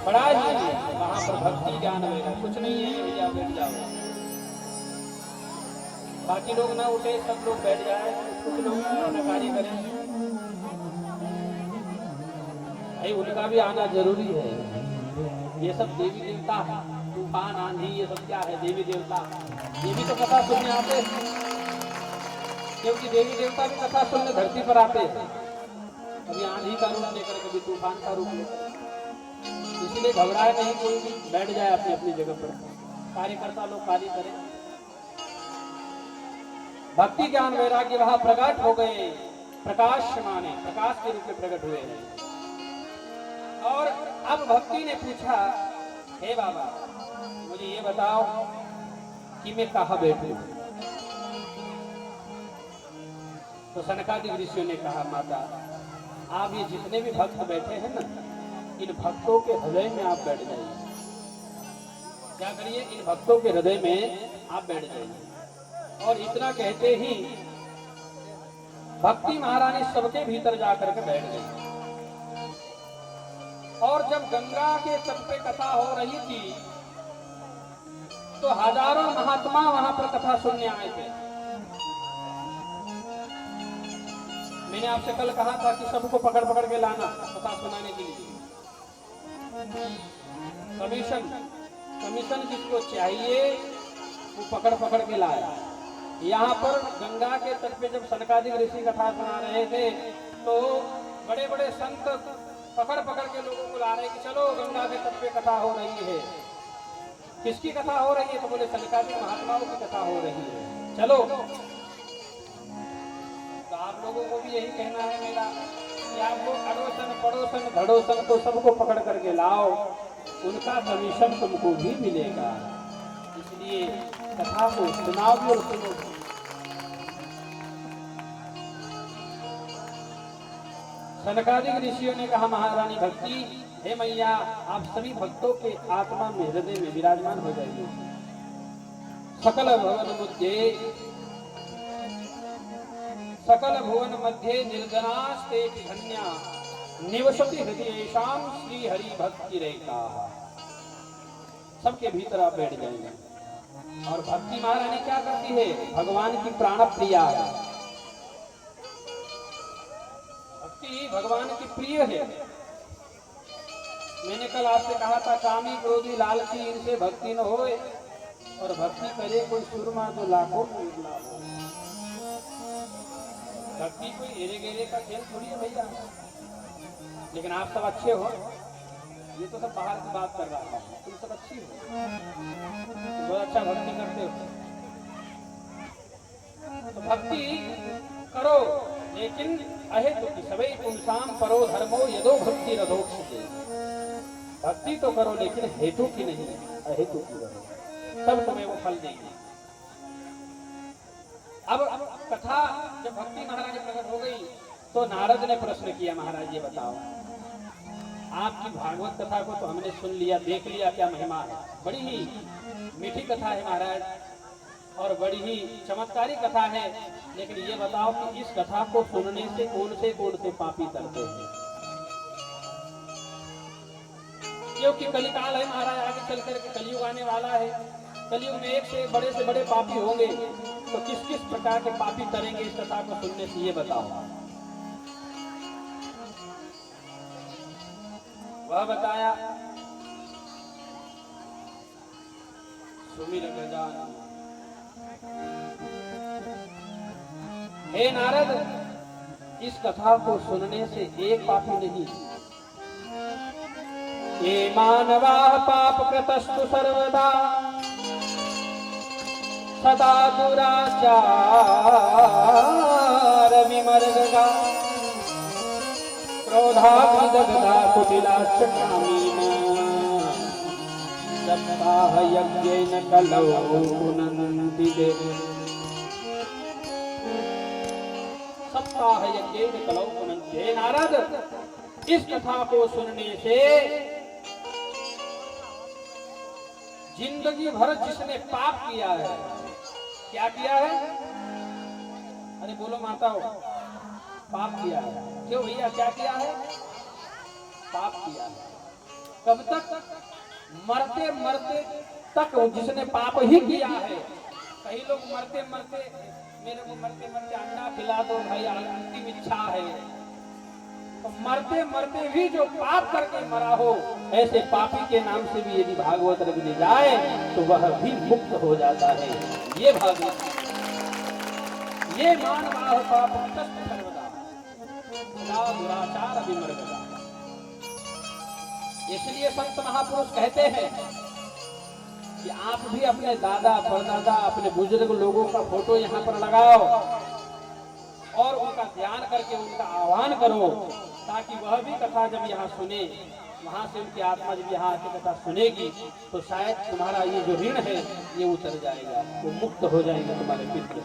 बड़ा ही वहां पर भक्ति ज्ञान होगा, कुछ नहीं है भैया, बैठ जाओ। बाकी लोग ना उठे, सब लोग बैठ जाए, कुछ लोग अपना कार्य करें। भाई उनका भी आना जरूरी है। ये सब देवी देवता है, तूफान आंधी ये सब क्या है, देवी देवता ये भी तो कथा सुनने आते हैं, क्योंकि देवी देवता भी कथा सुनने धरती पर आते हैं। कभी आंधी का रूप लेकर, कभी तूफान का रूप लेकर। इसलिए घबराए नहीं, कोई भी बैठ जाए अपनी अपनी जगह पर, कार्यकर्ता लोग कार्य करें। भक्ति ज्ञान वैराग्य वहां प्रकट हो गए, प्रकाश माने प्रकाश के रूप में प्रकट हुए हैं। और अब भक्ति ने पूछा, हे बाबा मुझे ये बताओ कि मैं कहाँ बैठूं। तो सनकादिक ऋषियों ने कहा, माता आप ये जितने भी भक्त बैठे हैं ना, इन भक्तों के हृदय में आप बैठ जाइए। क्या करिए, इन भक्तों के हृदय में आप बैठ जाइए। और इतना कहते ही भक्ति महारानी सबके भीतर जाकर के बैठ गई। और जब गंगा के तट पे कथा हो रही थी तो हजारों महात्मा वहां पर कथा सुनने आए थे। मैंने आपसे कल कहा था कि सबको पकड़ पकड़ के लाना कथा सुनाने के लिए। कमीशन जिसको चाहिए वो पकड़ पकड़ के लाया। यहाँ पर गंगा के तट पे जब सनकादिक ऋषि कथा सुना रहे थे तो बड़े बड़े संत पकड़ पकड़ के लोगों को ला रहे कि चलो गंगा के तट पे कथा हो रही है। किसकी कथा हो रही है? तो बोले सनकादिक महात्माओं की कथा हो रही है, चलो। तो आप लोगों को भी यही कहना है मेरा कि आप लोग अड़ोसन पड़ोसन घड़ोसन को सबको पकड़ करके लाओ, उनका कमीशन तुमको भी मिलेगा। इसलिए कथा को सुनाओ भी और सुनो। सनकादिक ऋषियों ने कहा, महारानी भक्ति, हे मैया आप सभी भक्तों के आत्मा में हृदय में विराजमान हो जाइए। सकल भुवन मध्य निर्जनास्ते धन्या निवसति हृदयेषां श्री हरि भक्ति रेखा। सबके भीतर आप बैठ जाएंगे। और भक्ति महारानी क्या करती है? भगवान की प्राण प्रिया है। भक्ति भगवान की प्रिय है। मैंने कल आपसे कहा था, कामी क्रोधी लालची इनसे भक्ति न होए, और भक्ति करे कोई सुरमा तो लाखों में एक लाभ हो। भक्ति कोई एरे गेरे का खेल थोड़ी है भैया। लेकिन आप सब अच्छे हो, ये तो सब बाहर की बात कर रहा है, तुम सब अच्छी हो, बहुत अच्छा भक्ति करते हो। तो भक्ति करो, लेकिन अहेतु की सबे पुंसाम परो धर्मो यदो भक्ति रथोक्षते। भक्ति तो करो लेकिन हेतु की नहीं, अहेतु की करो, तब तुम्हें वो फल देंगे। अब कथा जब भक्ति महारानी प्रकट हो गई तो नारद ने प्रश्न किया, महाराज ये बताओ, आपकी भागवत कथा को तो हमने सुन लिया, देख लिया क्या महिमा है, बड़ी ही मीठी कथा है महाराज, और बड़ी ही चमत्कारी कथा है। लेकिन ये बताओ कि इस कथा को सुनने से कौन से पापी तरते हैं? क्योंकि कलिकाल है महाराज, आगे चल करके कलयुग आने वाला है। कलयुग में एक से बड़े पापी होंगे, तो किस किस प्रकार के पापी तरेंगे इस कथा को सुनने से, ये बताओ। वह बताया, सुमिर गजानन। हे नारद, इस कथा को सुनने से एक पापी नहीं, ये मानवा पाप कृतस्तु सर्वदा सदा दुराचार विमर्गा क्रोधाभिदग्धा कुटिलाश्च कामीना सप्ताह यज्ञेन कलौ पुनन्ति ते। सप्ताह यज्ञेन कलौ पुनन्ति। हे नारद, इस कथा को सुनने से जिंदगी भर जिसने पाप किया है, क्या किया है? अरे बोलो माता हो, पाप किया है। क्यों भैया, क्या किया है? पाप किया है। कब तक? मरते मरते तक जिसने पाप ही किया है। कई लोग मरते मरते, मेरे को मरते मरते अंडा खिला दो भाई, अंतिम इच्छा है। तो मरते मरते भी जो पाप करके मरा हो, ऐसे पापी के नाम से भी यदि भागवत रख दी जाए तो वह भी मुक्त हो जाता है। ये भागवत, ये मानवाह पाप सर्वदा दुराचार विमर्गदा। इसलिए संत महापुरुष कहते हैं कि आप भी अपने दादा परदादा, अपने बुजुर्ग लोगों का फोटो यहाँ पर लगाओ और उनका ध्यान करके उनका आह्वान करो, ताकि वह भी कथा जब यहाँ सुने, वहां से उनकी आत्मा जब यहाँ आके कथा सुनेगी तो शायद तुम्हारा ये जो ऋण है ये उतर जाएगा, वो मुक्त हो जाएगा तुम्हारे पितृ।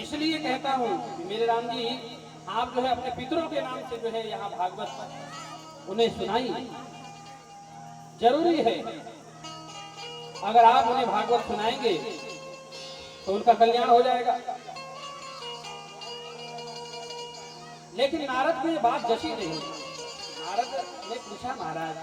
इसलिए कहता हूँ कि मेरे राम जी, आप जो है अपने पितरों के नाम से जो है यहाँ भागवत उन्हें सुनाइए, जरूरी है। अगर आप उन्हें भागवत सुनाएंगे तो उनका कल्याण हो जाएगा। लेकिन नारद को ये बात जची नहीं। नारद ने पूछा, महाराज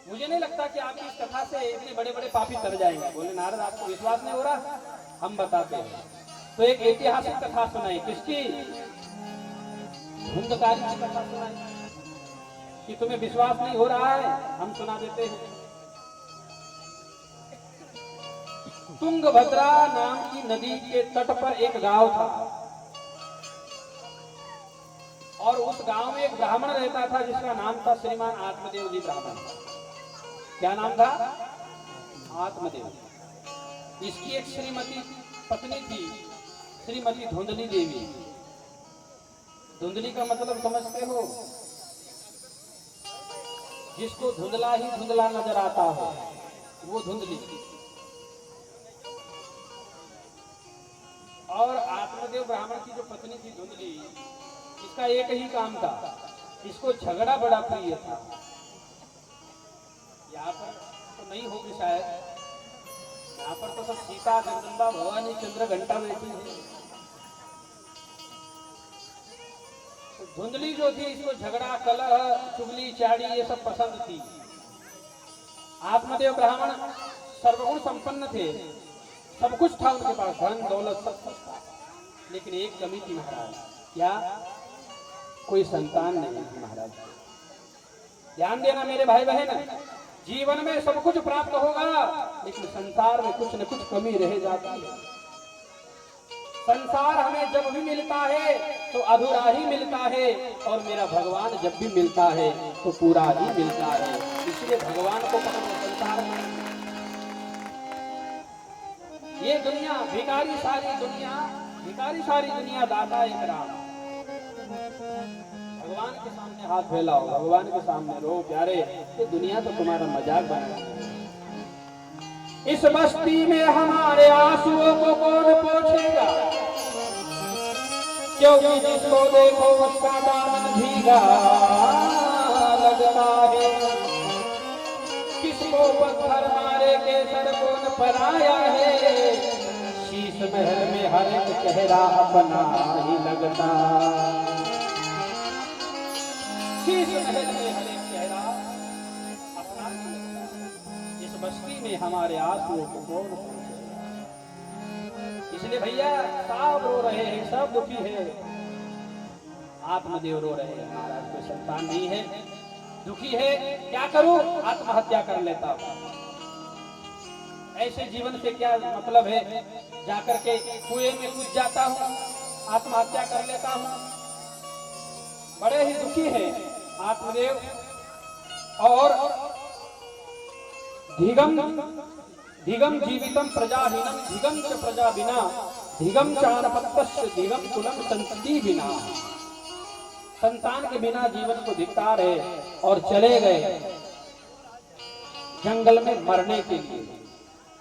मुझे नहीं लगता कि आपकी इस कथा से इतने बड़े बड़े पापी तर जाएंगे। बोले, नारद आपको विश्वास नहीं हो रहा, हम बताते हैं। तो एक ऐतिहासिक कथा सुनाई, किसकी? धुंधकारी की कथा सुनाई। कि तुम्हें विश्वास नहीं हो रहा है, हम सुना देते हैं। तुंगभद्रा नाम की नदी के तट पर एक गांव था और उस गांव में एक ब्राह्मण रहता था जिसका नाम था श्रीमान आत्मदेव जी ब्राह्मण। क्या नाम था? आत्मदेव। इसकी एक श्रीमती पत्नी थी, श्रीमती धुंधली देवी। धुंधली का मतलब समझते हो? जिसको धुंधला ही धुंधला नजर आता हो, वो धुंधली। और आत्मदेव ब्राह्मण की जो पत्नी थी धुंधली, इसका एक ही काम था, इसको झगड़ा बड़ा प्रिय था। यहाँ पर तो नहीं होगी शायद, यहाँ पर तो सब सीता, जगदम्बा, भवानी, चंद्र घंटा बैठी है। तो धुंधली जो थी, इसको झगड़ा, कलह, चुगली, चाड़ी ये सब पसंद थी। आत्मदेव ब्राह्मण सर्वगुण संपन्न थे, सब कुछ था उनके पास, धन दौलत सब कुछ था। लेकिन एक कमी थी महाराज। क्या? कोई संतान नहीं थी महाराज। ध्यान देना मेरे भाई बहन, जीवन में सब कुछ प्राप्त होगा लेकिन संसार में कुछ न कुछ कमी रह जाती है। संसार हमें जब भी मिलता है तो अधूरा ही मिलता है, और मेरा भगवान जब भी मिलता है तो पूरा ही मिलता है। इसलिए भगवान को पकड़ो, संसार में ये दुनिया भिखारी सारी दुनिया दाता एक राम। भगवान के सामने हाथ फैलाओ, भगवान के सामने रो, प्यारे ये दुनिया तो तुम्हारा मजाक बना। इस बस्ती में हमारे आंसुओं को कौन पोंछेगा, क्योंकि जिसको देखो उसका दामन भीगा लगता है। किसको पत्थर मारे के सर कौन पर आया है, शीश महल में हर एक चेहरा अपना ही लगता। शीश महल में हर एक चेहरा अपना ही लगता। इस बस्ती में हमारे आंसुओं को कौन पोंछेगा। इसलिए भैया सब रो रहे हैं, सब दुखी है। आत्मदेव रो रहे हैं, महाराज कोई संतान नहीं है, दुखी है, क्या करूं? आत्महत्या कर लेता हूं। ऐसे जीवन से क्या मतलब है, जाकर के कुएं में कूद जाता हूं, आत्महत्या कर लेता हूं। बड़े ही दुखी है आत्मदेव। और धिगम जीवितम प्रजाहीनम धिगम च प्रजा बिना धिगम चानपत्तस्य धिगम कुलम संतति बिना। संतान के बिना जीवन को धिक्कार है और चले गए जंगल में मरने के लिए।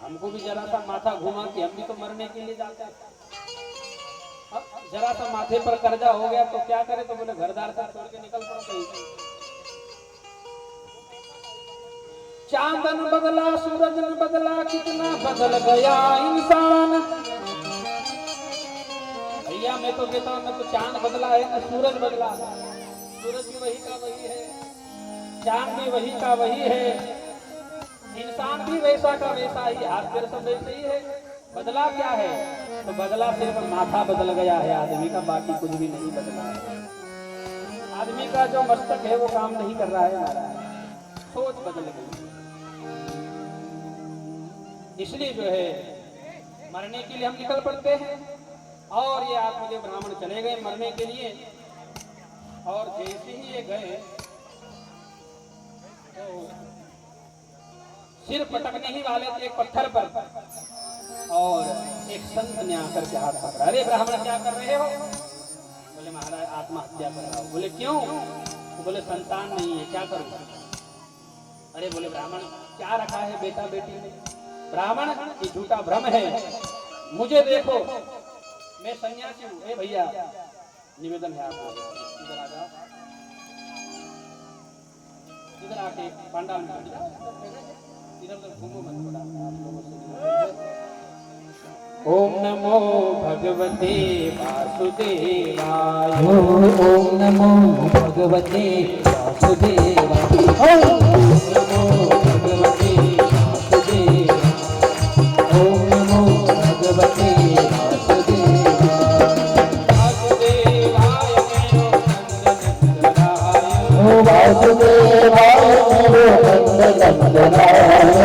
हमको भी जरा सा माथा घुमा कि हम भी तो मरने के लिए जाते हैं। अब जरा सा माथे पर कर्जा हो गया तो क्या करे, तो बोले घरदार से छोड़ के निकल पड़ो कहीं। चांदन बदला, सूरज न बदला, कितना बदल गया इंसान। भैया मैं तो कहता हूँ न तो चांद बदला है न सूरज बदला है। सूरज भी वही का वही है, चांद भी वही का वही है, इंसान भी वैसा का वैसा ही, हाथ पैर सब वैसे ही है। बदला क्या है? तो बदला सिर्फ माथा बदल गया है आदमी का, बाकी कुछ भी नहीं बदला है। आदमी का जो मस्तक है वो काम नहीं कर रहा है महाराज, सोच बदल गई। इसलिए जो है मरने के लिए हम निकल पड़ते हैं और ये आत्मदेव ब्राह्मण चले गए मरने के लिए। और जैसे ही ये गए तो सिर पटकने ही वाले थे एक पत्थर पर, और एक संत ने आकर के हाथ पकड़ा। अरे ब्राह्मण क्या कर रहे हो? बोले महाराज आत्महत्या कर रहा हूं। बोले क्यों? तो बोले संतान नहीं है, क्या करूं? अरे बोले ब्राह्मण क्या रखा है बेटा बेटी में? ब्राह्मण ये झूठा भ्रम है, मुझे देखो मैं सन्यासी हूँ। ए भैया निवेदन है आपको, इधर आ जाओ, इधर आके पंडाल में बैठ जाओ, इधर उधर घूमो मत थोड़ा आप लोगों से। ओम नमो भगवते वासुदेवाय, ओम नमो भगवते वासुदेवाय, ओम नमो भगवते वासुदेवाय, ओम नमो भगवते वासुदेवाय, वासुदेवाय मेरो नंद नंदनाय।